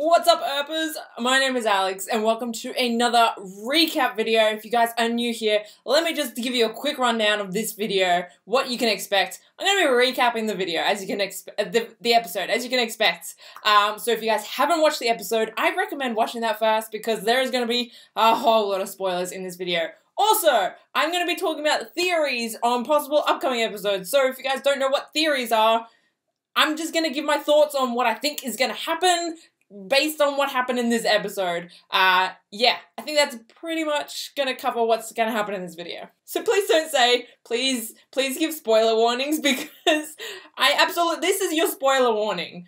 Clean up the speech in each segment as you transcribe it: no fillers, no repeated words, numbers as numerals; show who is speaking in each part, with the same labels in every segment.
Speaker 1: What's up, Earpers? My name is Alex and welcome to another recap video. If you guys are new here, let me just give you a quick rundown of this video, what you can expect. I'm going to be recapping the video, as you can expect, the episode, as you can expect. So if you guys haven't watched the episode, I recommend watching that first because there is going to be a whole lot of spoilers in this video. Also, I'm going to be talking about theories on possible upcoming episodes. So if you guys don't know what theories are, I'm just going to give my thoughts on what I think is going to happen based on what happened in this episode. Yeah, I think that's pretty much gonna cover what's gonna happen in this video. So please don't say, please give spoiler warnings because this is your spoiler warning.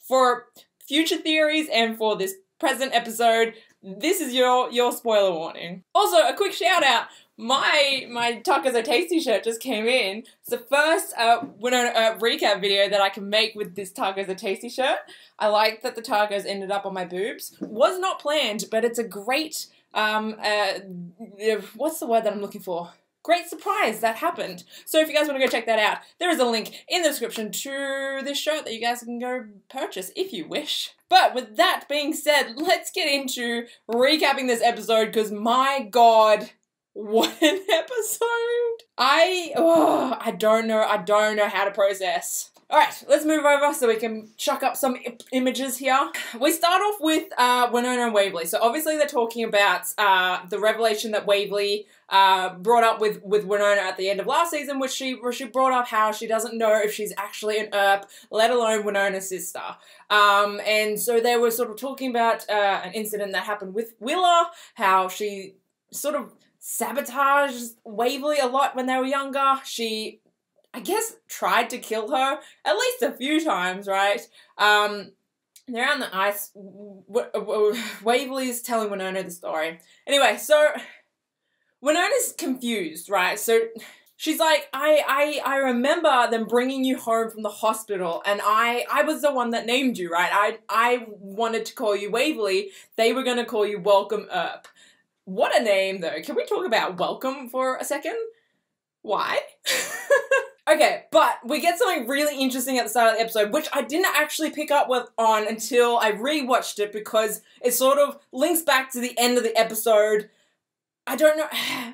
Speaker 1: For future theories and for this present episode, this is your spoiler warning. Also, a quick shout out. My Tacos Are Tasty shirt just came in. It's the first Wynonna Earp recap video that I can make with this Tacos Are Tasty shirt. I like that the tacos ended up on my boobs. Was not planned, but it's a great, what's the word that I'm looking for? Great surprise that happened. So if you guys want to go check that out, there is a link in the description to this shirt that you guys can go purchase if you wish. But with that being said, let's get into recapping this episode because my god, what an episode! I don't know how to process. Alright, let's move over so we can chuck up some images here. We start off with Wynonna and Waverly. So obviously they're talking about the revelation that Waverly brought up with Wynonna at the end of last season, which she brought up how she doesn't know if she's actually an Earp, let alone Wynonna's sister. And so they were sort of talking about an incident that happened with Willa, how she sort of sabotaged Waverly a lot when they were younger. She, I guess, tried to kill her at least a few times, right? They're on the ice. Waverly's telling Wynonna the story. Anyway, so Wynonna's confused, right? So she's like, I remember them bringing you home from the hospital, and I was the one that named you, right? I wanted to call you Waverly. They were gonna call you Welcome Earp. What a name, though. Can we talk about Welcome for a second? Why? Okay, but we get something really interesting at the start of the episode, which I didn't actually pick up on until I rewatched it because it sort of links back to the end of the episode. I don't know,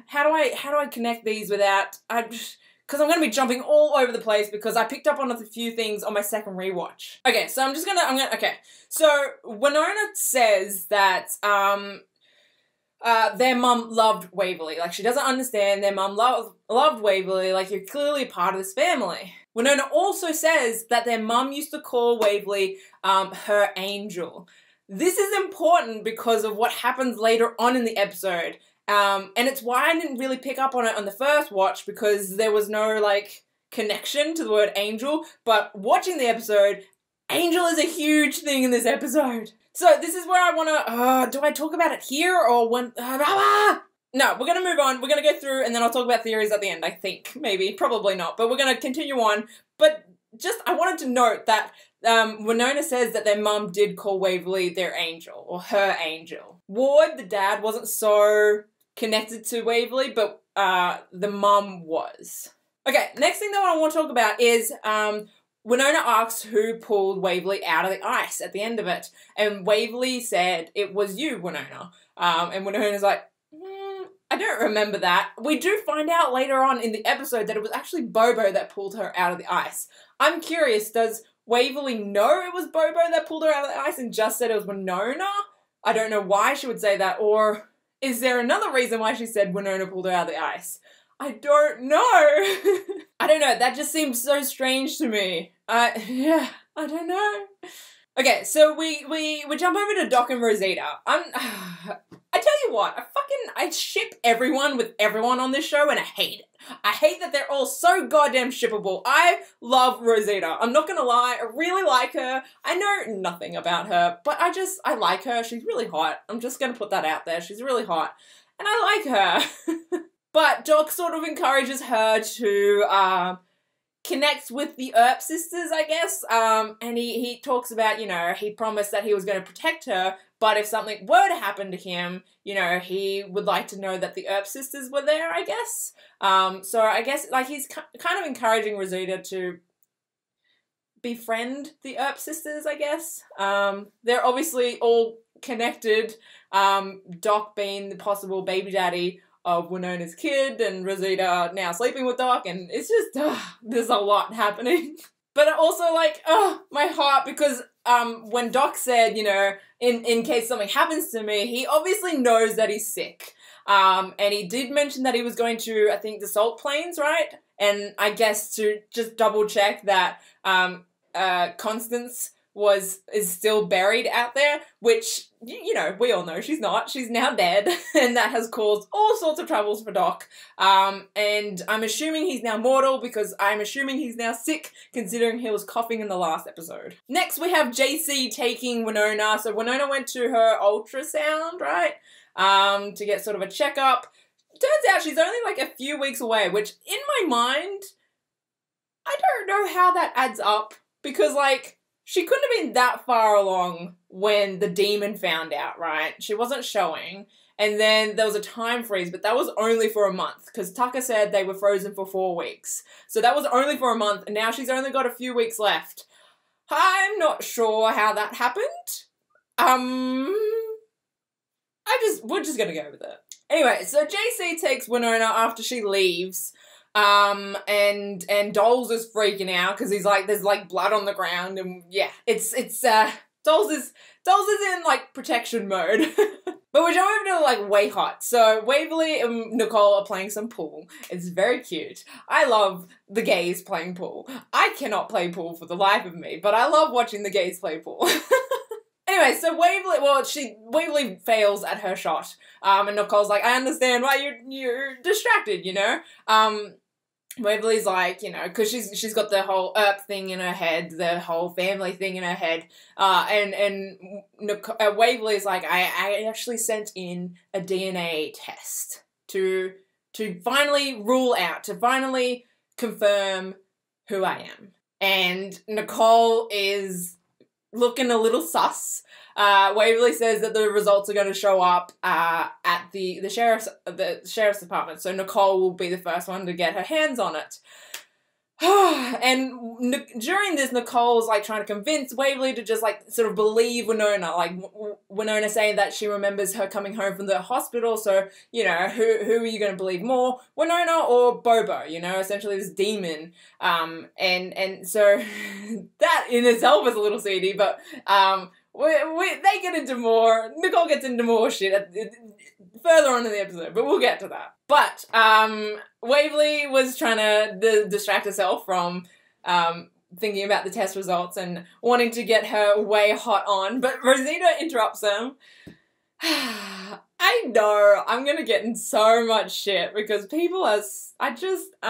Speaker 1: how do I connect these without, because I'm going to be jumping all over the place because I picked up on a few things on my second rewatch. Okay, so okay. So Wynonna says that, their mum loved Waverly. Like, she doesn't understand. Their mum loved Waverly. Like, you're clearly a part of this family. Wynonna also says that their mum used to call Waverly, her angel. This is important because of what happens later on in the episode. And it's why I didn't really pick up on it on the first watch because there was no, like, connection to the word angel. But watching the episode, angel is a huge thing in this episode. So this is where I want to, do I talk about it here or when, no, we're going to move on. We're going to go through and then I'll talk about theories at the end, I think. Maybe, probably not, but we're going to continue on. But just, I wanted to note that Wynonna says that their mum did call Waverly their angel or her angel. Ward, the dad, wasn't so connected to Waverly, but the mum was. Okay, next thing that I want to talk about is, Wynonna asks who pulled Waverly out of the ice at the end of it. And Waverly said, it was you, Wynonna. And Wynonna's like, I don't remember that. We do find out later on in the episode that it was actually Bobo that pulled her out of the ice. I'm curious, does Waverly know it was Bobo that pulled her out of the ice and just said it was Wynonna? I don't know why she would say that. Or is there another reason why she said Wynonna pulled her out of the ice? I don't know. I don't know. That just seems so strange to me. Yeah, I don't know. Okay, so we jump over to Doc and Rosita. I tell you what, I ship everyone with everyone on this show and I hate it. I hate that they're all so goddamn shippable. I love Rosita. I'm not gonna lie, I really like her. I know nothing about her, but I like her. She's really hot. I'm just gonna put that out there. She's really hot. And I like her. But Doc sort of encourages her to connect with the Earp sisters, I guess. And he talks about, you know, he promised that he was going to protect her, but if something were to happen to him, you know, he would like to know that the Earp sisters were there, I guess. So I guess, like, he's kind of encouraging Rosita to befriend the Earp sisters, I guess. They're obviously all connected. Doc being the possible baby daddy of Wynonna's kid, and Rosita now sleeping with Doc, and it's just, there's a lot happening. But also, like, my heart, because when Doc said, you know, in case something happens to me, he obviously knows that he's sick. And he did mention that he was going to, I think, the Salt Plains, right? And I guess to just double check that Constance is still buried out there, which, you know, we all know she's not. She's now dead, and that has caused all sorts of troubles for Doc. And I'm assuming he's now mortal, because I'm assuming he's now sick, considering he was coughing in the last episode. Next, we have JC taking Wynonna. So Wynonna went to her ultrasound, right? To get sort of a checkup. Turns out she's only like a few weeks away, which in my mind, I don't know how that adds up, because like, she couldn't have been that far along when the demon found out, right? She wasn't showing. And then there was a time freeze, but that was only for a month, because Tucker said they were frozen for 4 weeks. So that was only for a month, and now she's only got a few weeks left. I'm not sure how that happened. We're just gonna go with it. Anyway, so JC takes Wynonna after she leaves. And Dolls is freaking out because he's like, there's like blood on the ground, and yeah, Dolls is in like protection mode. But we're jumping into like way hot. So Waverly and Nicole are playing some pool. It's very cute. I love the gays playing pool. I cannot play pool for the life of me, but I love watching the gays play pool. Anyway, so Waverly fails at her shot. And Nicole's like, I understand why you're distracted, you know? Waverly's like, you know, because she's got the whole Earp thing in her head, the whole family thing in her head, and Waverly's like, I actually sent in a DNA test to finally rule out, to finally confirm who I am. And Nicole is looking a little sus. Waverly says that the results are going to show up at the sheriff's department, so Nicole will be the first one to get her hands on it. And during this, Nicole's like trying to convince Waverly to just like sort of believe Wynonna, like Wynonna saying that she remembers her coming home from the hospital, so, you know, who are you going to believe more, Wynonna or Bobo, you know, essentially this demon. And so that in itself is a little seedy, but they get into more, Nicole gets into more shit further on in the episode, but we'll get to that. But Waverly was trying to distract herself from thinking about the test results and wanting to get her way hot on, but Rosita interrupts them. I know I'm gonna get in so much shit because people are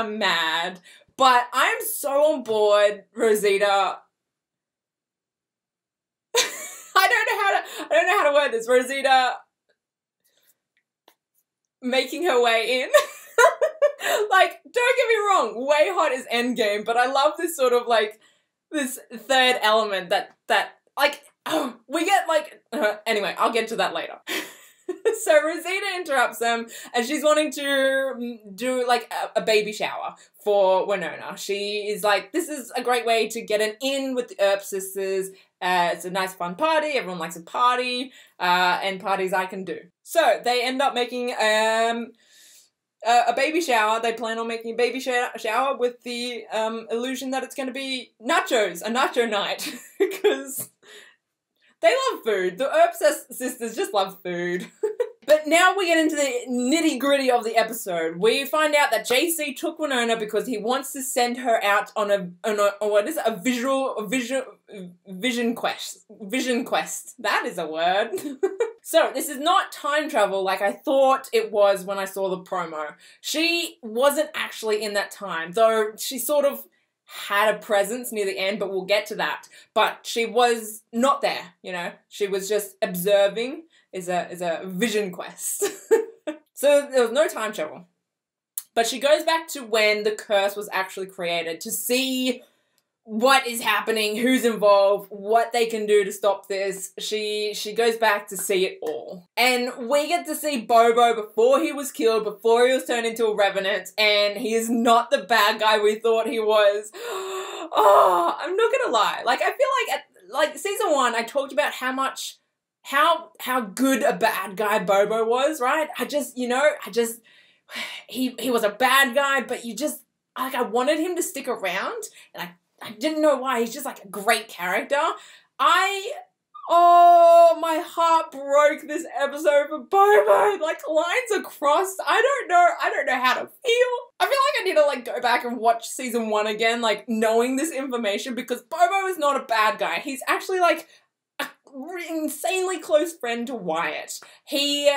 Speaker 1: mad, but I'm so on board, Rosita. I don't know how to word this. Rosita making her way in. Like, don't get me wrong, way hot is endgame, but I love this sort of like this third element that like we get like anyway, I'll get to that later. So Rosita interrupts them and she's wanting to do like a baby shower for Wynonna. She is like, this is a great way to get an in with the Earp sisters. It's a nice fun party, everyone likes a party, and parties I can do. So they end up making a baby shower. They plan on making a baby shower with the illusion that it's going to be nachos, a nacho night, because they love food. The Earp sisters just love food. But now we get into the nitty-gritty of the episode. We find out that JC took Wynonna because he wants to send her out on a vision quest. Vision quest. That is a word. So this is not time travel like I thought it was when I saw the promo. She wasn't actually in that time, though she sort of had a presence near the end, but we'll get to that. But she was not there, you know? She was just observing. Is a vision quest. So there was no time travel. But she goes back to when the curse was actually created to see what is happening, who's involved, what they can do to stop this. She goes back to see it all. And we get to see Bobo before he was killed, before he was turned into a revenant, and he is not the bad guy we thought he was. Oh, I'm not gonna lie. Like, I feel like at season 1, I talked about how good a bad guy Bobo was, right? He was a bad guy, but I wanted him to stick around, and I didn't know why. He's just like a great character. Oh, my heart broke this episode for Bobo. Like, lines are crossed. I don't know how to feel. I feel like I need to like go back and watch season 1 again, like knowing this information, because Bobo is not a bad guy. He's actually like an insanely close friend to Wyatt. He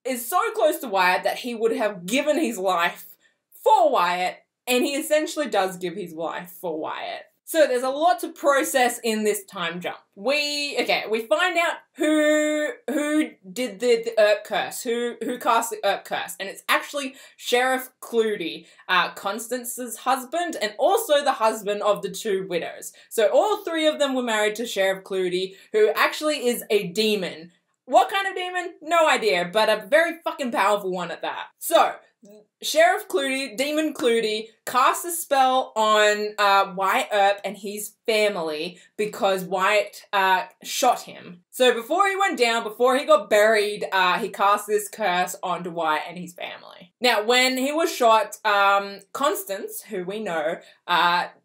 Speaker 1: is so close to Wyatt that he would have given his life for Wyatt, and he essentially does give his life for Wyatt. So there's a lot to process in this time jump. We find out who did the Earp curse, who cast the Earp curse, and it's actually Sheriff Clutie, Constance's husband, and also the husband of the 2 widows. So all 3 of them were married to Sheriff Clutie, who actually is a demon. What kind of demon? No idea, but a very fucking powerful one at that. So, Sheriff Clutie, Demon Clutie, cast a spell on Wyatt Earp and his family because Wyatt shot him. So before he went down, before he got buried, he cast this curse onto Wyatt and his family. Now, when he was shot, Constance, who we know,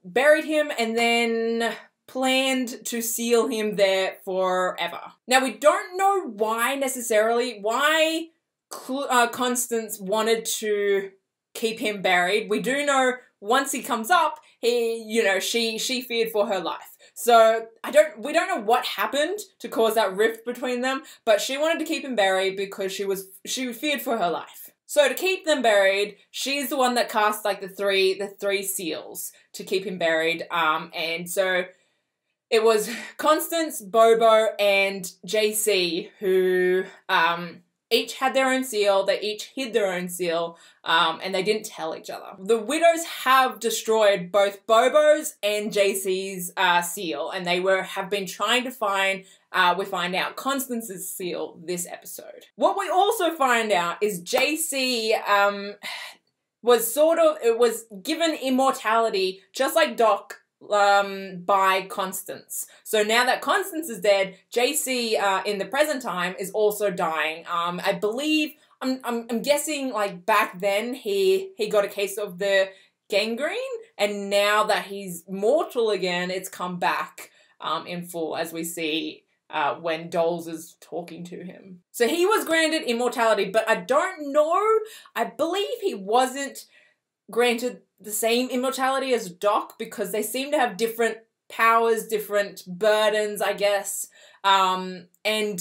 Speaker 1: buried him and then planned to seal him there forever. Now, we don't know why Constance wanted to keep him buried. We do know once he comes up, she feared for her life. So we don't know what happened to cause that rift between them, but she wanted to keep him buried because she feared for her life. So to keep them buried, she's the one that cast like the three seals to keep him buried. And so it was Constance, Bobo, and JC who each had their own seal. They each hid their own seal, and they didn't tell each other. The widows have destroyed both Bobo's and JC's seal, and they have been trying to find, we find out, Constance's seal this episode. What we also find out is JC was given immortality, just like Doc, by Constance. So now that Constance is dead, JC in the present time is also dying. I believe, I'm guessing like back then he got a case of the gangrene, and now that he's mortal again, it's come back in full, as we see when Doles is talking to him. So he was granted immortality, but I don't know, I believe he wasn't granted the same immortality as Doc, because they seem to have different powers, different burdens, I guess. And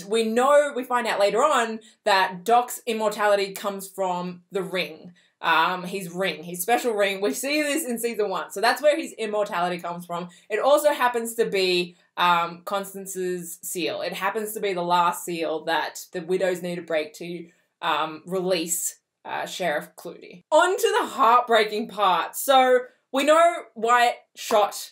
Speaker 1: we find out later on that Doc's immortality comes from the ring. His special ring. We see this in season 1. So that's where his immortality comes from. It also happens to be Constance's seal. It happens to be the last seal that the widows need to break to release Sheriff Clutie. On to the heartbreaking part. So we know Wyatt shot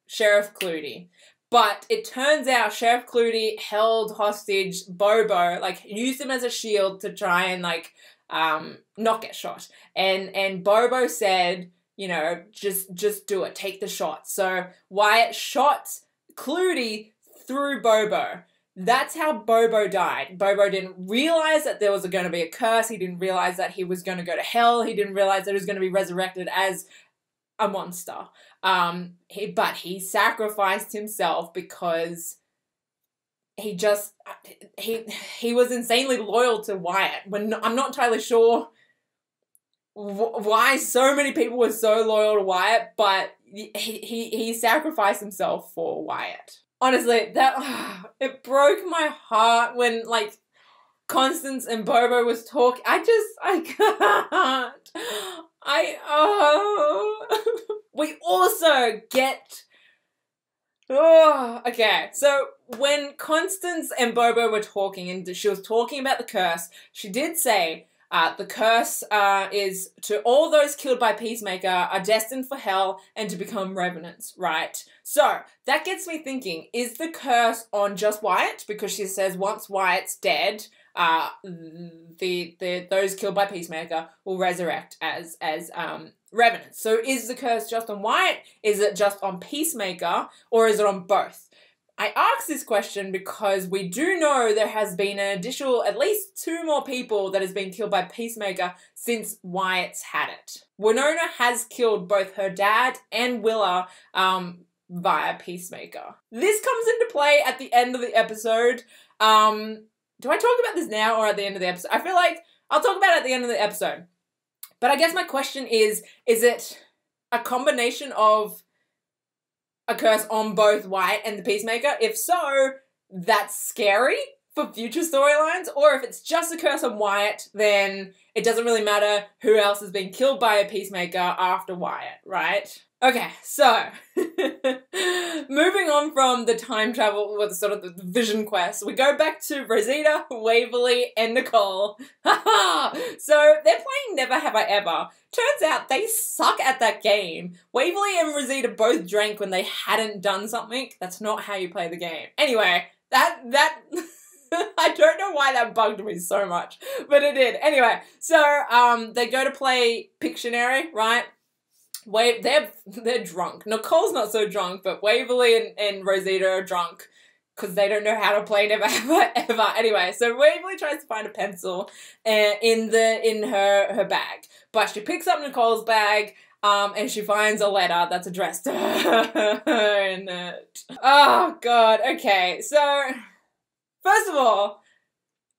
Speaker 1: Sheriff Clutie, but it turns out Sheriff Clutie held hostage Bobo, like used him as a shield to try and like not get shot. And Bobo said, just do it, take the shot. So Wyatt shot Clutie through Bobo. That's how Bobo died. Bobo didn't realize that there was going to be a curse. He didn't realize that he was going to go to hell. He didn't realize that he was going to be resurrected as a monster. But he sacrificed himself because he was insanely loyal to Wyatt. I'm not entirely sure why so many people were so loyal to Wyatt, but he sacrificed himself for Wyatt. Honestly, it broke my heart when, like, Constance and Bobo was talking. I can't. We also get... okay, so when Constance and Bobo were talking, and she was talking about the curse, she did say, The curse is to all those killed by Peacemaker are destined for hell and to become revenants, right? So that gets me thinking, is the curse on just Wyatt? Because she says once Wyatt's dead, those killed by Peacemaker will resurrect as revenants. So is the curse just on Wyatt? Is it just on Peacemaker? Or is it on both? I ask this question because we do know there has been an additional, at least 2 more people that has been killed by Peacemaker since Wyatt's had it. Wynonna has killed both her dad and Willa via Peacemaker. This comes into play at the end of the episode. Do I talk about this now or at the end of the episode? I feel like I'll talk about it at the end of the episode. But I guess my question is it a combination of a curse on both Wyatt and the Peacemaker? If so, that's scary for future storylines. Or if it's just a curse on Wyatt, then it doesn't really matter who else has been killed by a Peacemaker after Wyatt, right? Okay, so moving on from the time travel with sort of the vision quest, we go back to Rosita, Waverly, and Nicole. So they're playing Never Have I Ever. Turns out they suck at that game. Waverly and Rosita both drank when they hadn't done something. That's not how you play the game. Anyway, that I don't know why that bugged me so much, but it did. Anyway, so they go to play Pictionary, right? They're drunk. Nicole's not so drunk, but Waverly and Rosita are drunk because they don't know how to play Never Have Ever. Anyway, so Waverly tries to find a pencil in her bag, but she picks up Nicole's bag and she finds a letter that's addressed to her in it. Oh God. Okay, so first of all,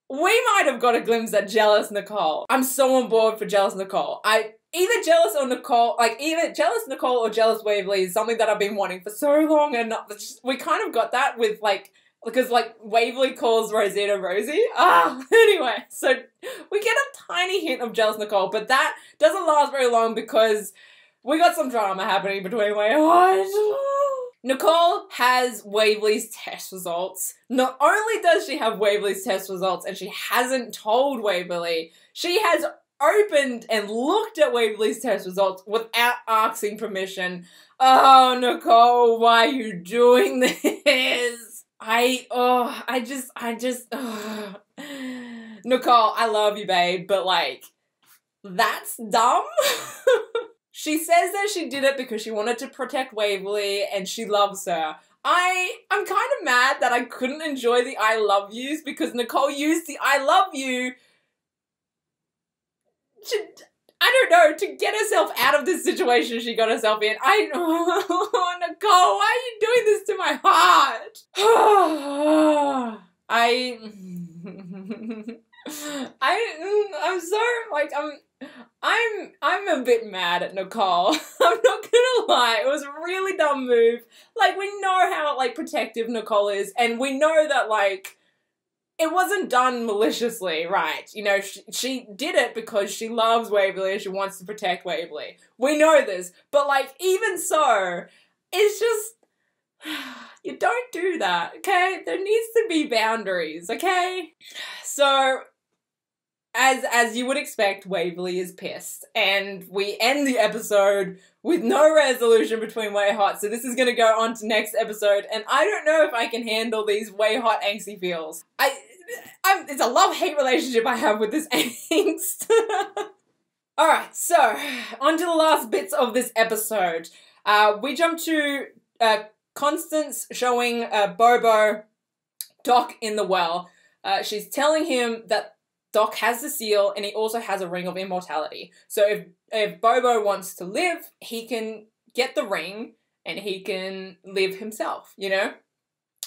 Speaker 1: we might have got a glimpse at jealous Nicole. I'm so on board for jealous Nicole. Either jealous Nicole or jealous Waverly is something that I've been wanting for so long, and we kind of got that with because Waverly calls Rosita Rosie. Anyway, so we get a tiny hint of jealous Nicole, but that doesn't last very long because we got some drama happening between Waverly. Nicole has Waverly's test results. Not only does she have Waverly's test results and she hasn't told Waverly, she has opened and looked at Waverly's test results without asking permission. Oh, Nicole, why are you doing this? Nicole, I love you, babe, but that's dumb. She says that she did it because she wanted to protect Waverly and she loves her. I'm kind of mad that I couldn't enjoy the I love yous because Nicole used the I love you I don't know, to get herself out of this situation she got herself in. Nicole, why are you doing this to my heart? I'm so, I'm a bit mad at Nicole. I'm not gonna lie, it was a really dumb move. We know how, protective Nicole is, and we know that, it wasn't done maliciously, right? You know, she did it because she loves Waverly and she wants to protect Waverly. We know this, but even so, it's just, you don't do that, okay? There needs to be boundaries, okay? So, as you would expect, Waverly is pissed, and we end the episode with no resolution between Way Hot, so this is going to go on to next episode, and I don't know if I can handle these Way Hot angsty feels. It's a love-hate relationship I have with this angst. Alright, so, on to the last bits of this episode. We jump to Constance showing Bobo Doc in the well. She's telling him that Doc has the seal and he also has a ring of immortality. So if Bobo wants to live, he can get the ring and he can live himself, you know?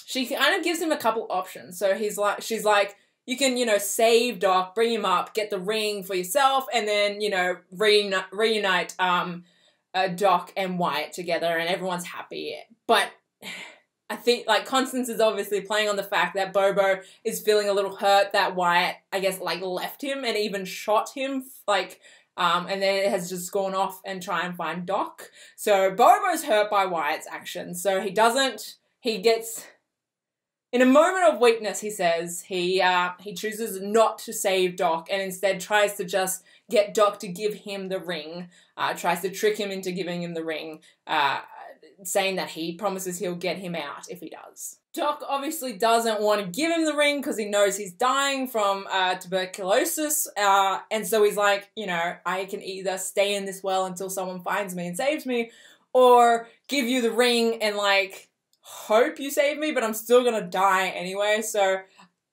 Speaker 1: She kind of gives him a couple options. So she's like, you can, save Doc, bring him up, get the ring for yourself, and then, reunite Doc and Wyatt together and everyone's happy. But I think, Constance is obviously playing on the fact that Bobo is feeling a little hurt that Wyatt, I guess, left him and even shot him, and then it has just gone off and try and find Doc. So Bobo's hurt by Wyatt's actions. So he gets In a moment of weakness, he says, he chooses not to save Doc and instead tries to just get Doc to give him the ring, tries to trick him into giving him the ring, saying that he promises he'll get him out if he does. Doc obviously doesn't want to give him the ring because he knows he's dying from tuberculosis, and so he's like, you know, I can either stay in this well until someone finds me and saves me, or give you the ring and, like, hope you save me, but I'm still gonna die anyway. So,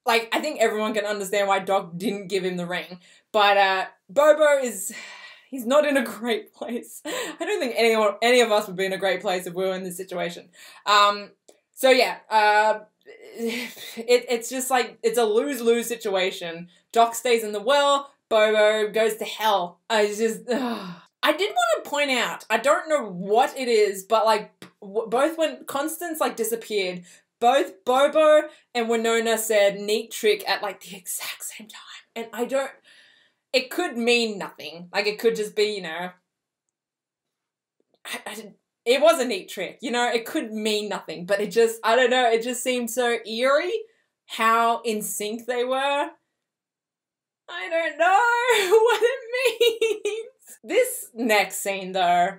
Speaker 1: like, I think everyone can understand why Doc didn't give him the ring. But Bobo he's not in a great place. I don't think any of us would be in a great place if we were in this situation. So yeah, it's just like, it's a lose-lose situation. Doc stays in the well, Bobo goes to hell. I did want to point out, I don't know what it is, but like, both when Constance like disappeared, both Bobo and Wynonna said neat trick at like the exact same time. And it could mean nothing. Like, it could just be, you know, it was a neat trick, you know, it could mean nothing, but it just, I don't know, it just seemed so eerie how in sync they were. I don't know what it means. This next scene though,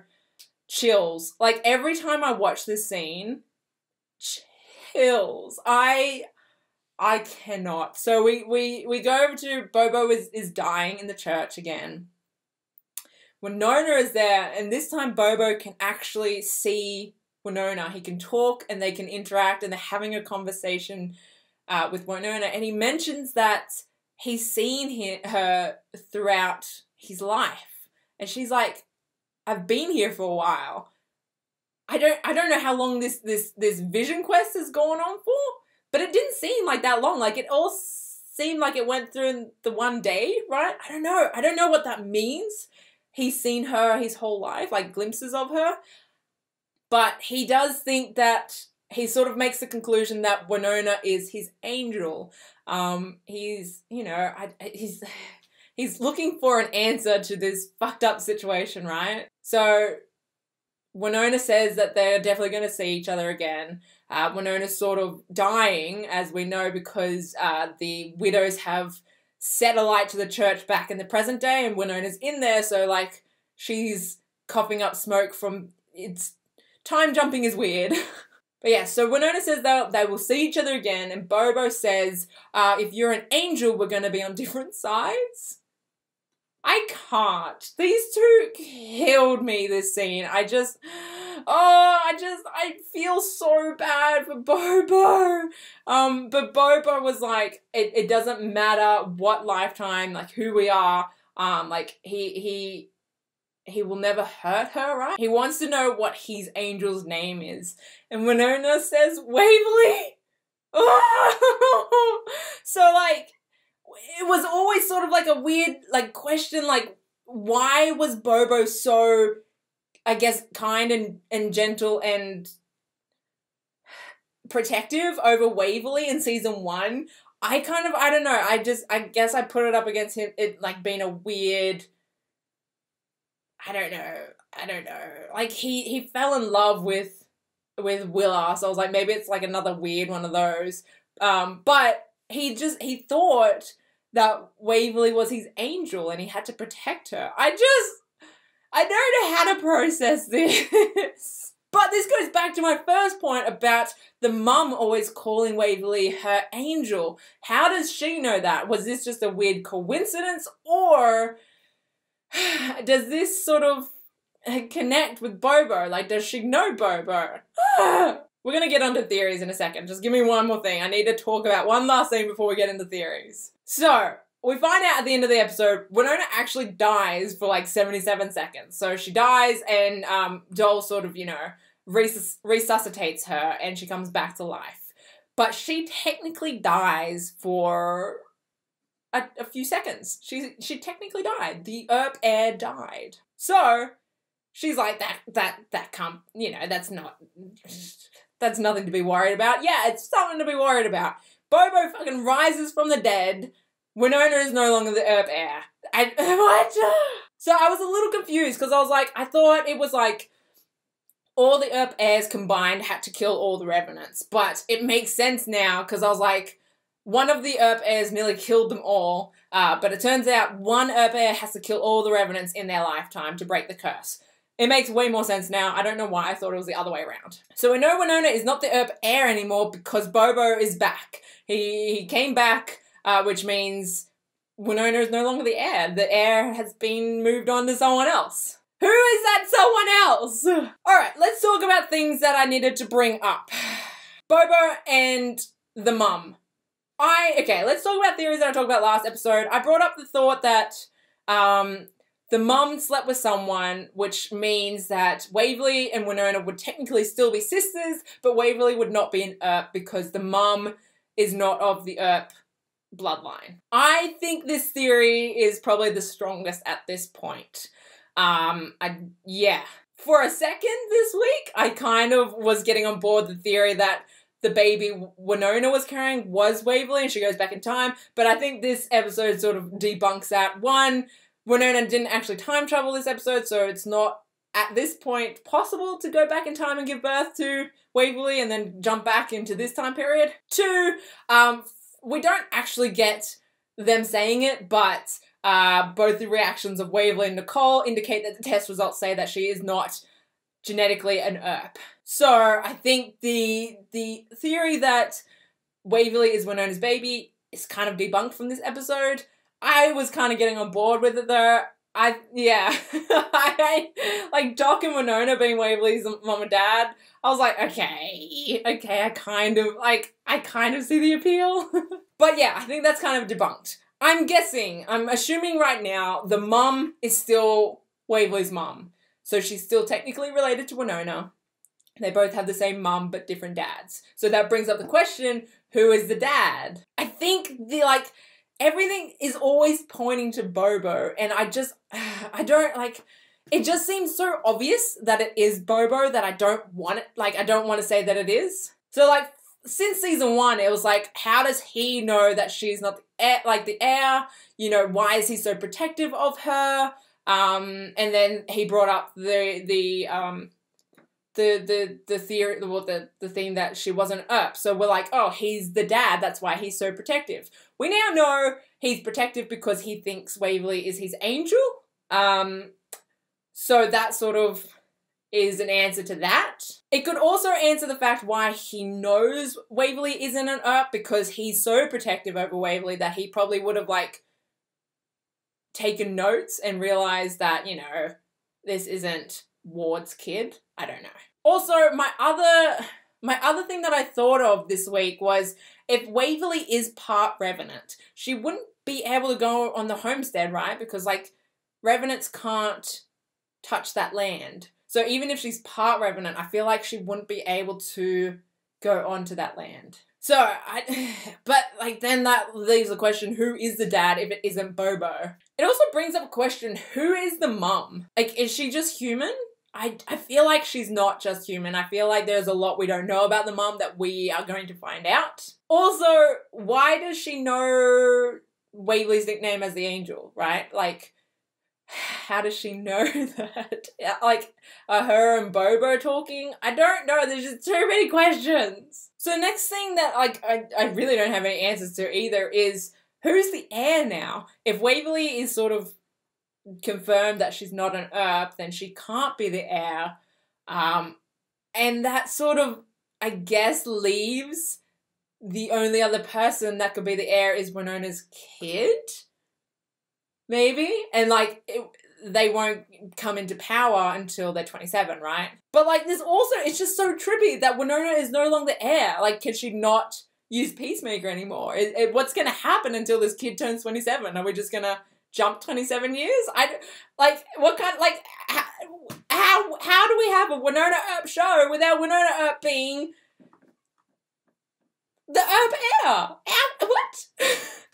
Speaker 1: chills. Like, every time I watch this scene, chills. I cannot. So we go over to Bobo is dying in the church again. Wynonna is there, and this time Bobo can actually see Wynonna. He can talk and they can interact, and they're having a conversation with Wynonna, and he mentions that he's seen her throughout his life. And she's like, I've been here for a while. I don't know how long this vision quest has gone on for, but it didn't seem like that long. Like, it all seemed like it went through in the one day, right? I don't know what that means. He's seen her his whole life, like glimpses of her. But he does think that, he sort of makes the conclusion that Wynonna is his angel. He's, you know, he's looking for an answer to this fucked up situation, right? So Wynonna says that they're definitely going to see each other again. Wynonna's sort of dying, as we know, because the widows have set alight to the church back in the present day, and Wynonna's in there, so, like, she's coughing up smoke from, it's, time jumping is weird. But yeah, so Wynonna says they will see each other again, and Bobo says, if you're an angel, we're going to be on different sides. I can't. These two killed me, this scene. I feel so bad for Bobo. But Bobo was like, it doesn't matter what lifetime, like, who we are, like, he will never hurt her, right? He wants to know what his angel's name is. And Wynonna says, Waverly! Oh! So, like, it was always sort of like a weird, like, question, like, why was Bobo so, I guess, kind and gentle and protective over Waverly in season 1? I don't know, I guess I put it up against him, it, like, being a weird, I don't know, like, he fell in love with Willa, so I was like, maybe it's, like, another weird one of those, but he thought that Waverly was his angel and he had to protect her. I don't know how to process this. But this goes back to my first point about the mum always calling Waverly her angel. How does she know that? Was this just a weird coincidence, or does this sort of connect with Bobo? Like, does she know Bobo? We're going to get onto theories in a second. Just give me one more thing. I need to talk about one last thing before we get into theories. So, we find out at the end of the episode, Wynonna actually dies for like 77 seconds. So she dies and Joel sort of, you know, resuscitates her and she comes back to life. But she technically dies for a few seconds. She technically died. The Earp heir died. So she's like, that can't, you know, that's nothing to be worried about. Yeah, it's something to be worried about. Bobo fucking rises from the dead. Wynonna is no longer the Earp heir. What? So I was a little confused because I was like, I thought it was like all the Earp heirs combined had to kill all the revenants. But it makes sense now, because I was like, one of the Earp heirs nearly killed them all, but it turns out one Earp heir has to kill all the revenants in their lifetime to break the curse. It makes way more sense now. I don't know why I thought it was the other way around. So we know Wynonna is not the Earp heir anymore because Bobo is back. He came back, which means Wynonna is no longer the heir. The heir has been moved on to someone else. Who is that someone else? Alright, let's talk about things that I needed to bring up. Bobo and the mum. Okay, let's talk about theories that I talked about last episode. I brought up the thought that the mum slept with someone, which means that Waverly and Wynonna would technically still be sisters, but Waverly would not be an Earp because the mum is not of the Earp bloodline. I think this theory is probably the strongest at this point. Yeah. For a second this week, I kind of was getting on board the theory that the baby Wynonna was carrying was Waverly and she goes back in time, but I think this episode sort of debunks that. One, Wynonna didn't actually time travel this episode, so it's not, at this point, possible to go back in time and give birth to Waverly and then jump back into this time period. Two, we don't actually get them saying it, but both the reactions of Waverly and Nicole indicate that the test results say that she is not genetically an Earp. So I think the theory that Waverly is Wynonna's baby is kind of debunked from this episode. I was kind of getting on board with it though. Yeah. Like Doc and Wynonna being Waverly's mom and dad. I was like, okay, I kind of see the appeal. But yeah, I think that's kind of debunked. I'm assuming right now the mum is still Waverly's mum. So she's still technically related to Wynonna. They both have the same mum but different dads. So that brings up the question, who is the dad? I think everything is always pointing to Bobo, and it just seems so obvious that it is Bobo that I don't want to say that it is. So since season 1, it was like, how does he know that she's not the heir? You know, why is he so protective of her? And then he brought up the theory, the thing that she wasn't Earp. So we're like, oh, he's the dad, that's why he's so protective. We now know he's protective because he thinks Waverly is his angel. So that sort of is an answer to that. It could also answer the fact why he knows Waverly isn't an Earp, because he's so protective over Waverly that he probably would have taken notes and realized that, you know, this isn't Ward's kid. I don't know. Also, my other thing that I thought of this week was, if Waverly is part Revenant, she wouldn't be able to go on the homestead, right? Because Revenants can't touch that land. So even if she's part Revenant, I feel like she wouldn't be able to go onto that land. So then that leaves the question, who is the dad if it isn't Bobo? It also brings up a question, who is the mum? Is she just human? I feel like she's not just human. I feel like there's a lot we don't know about the mum that we are going to find out. Also, why does she know Waverly's nickname as the Angel, right? How does she know that? Are her and Bobo talking? I don't know. There's just too many questions. So next thing that I really don't have any answers to either is, who's the heir now? If Waverly is sort of confirmed that she's not an Earp, then she can't be the heir. And that sort of, I guess, leaves the only other person that could be the heir is Wynonna's kid? Maybe? And they won't come into power until they're 27, right? But there's also, it's just so trippy that Wynonna is no longer heir. Can she not use Peacemaker anymore? What's going to happen until this kid turns 27? Are we just going to jump 27 years? How do we have a Wynonna Earp show without Wynonna Earp being the Earp heir? What?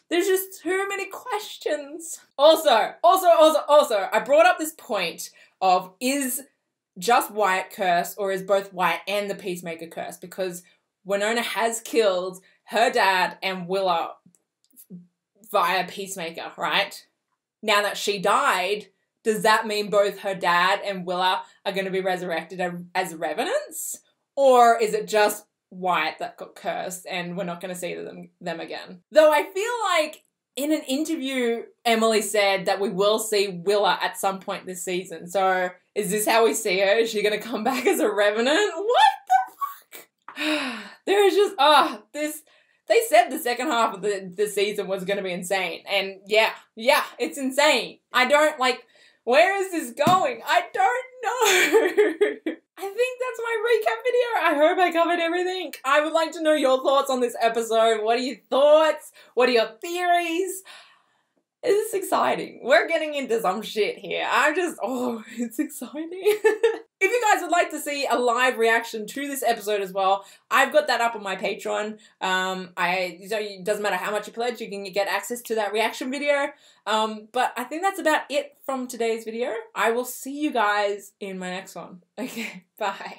Speaker 1: There's just too many questions. Also, I brought up this point of, is just Wyatt cursed, or is both Wyatt and the Peacemaker cursed? Because Wynonna has killed her dad and Willow via Peacemaker, right? Now that she died, does that mean both her dad and Willa are going to be resurrected as revenants? Or is it just Wyatt that got cursed and we're not going to see them again? Though I feel like in an interview, Emily said that we will see Willa at some point this season. So is this how we see her? Is she going to come back as a revenant? What the fuck? There is just, they said the second half of the season was going to be insane. And yeah, it's insane. Where is this going? I don't know. I think that's my recap video. I hope I covered everything. I would like to know your thoughts on this episode. What are your thoughts? What are your theories? This is exciting. We're getting into some shit here. It's exciting. If you guys would like to see a live reaction to this episode as well, I've got that up on my Patreon. It doesn't matter how much you pledge, you can get access to that reaction video. But I think that's about it from today's video. I will see you guys in my next one. Okay, bye.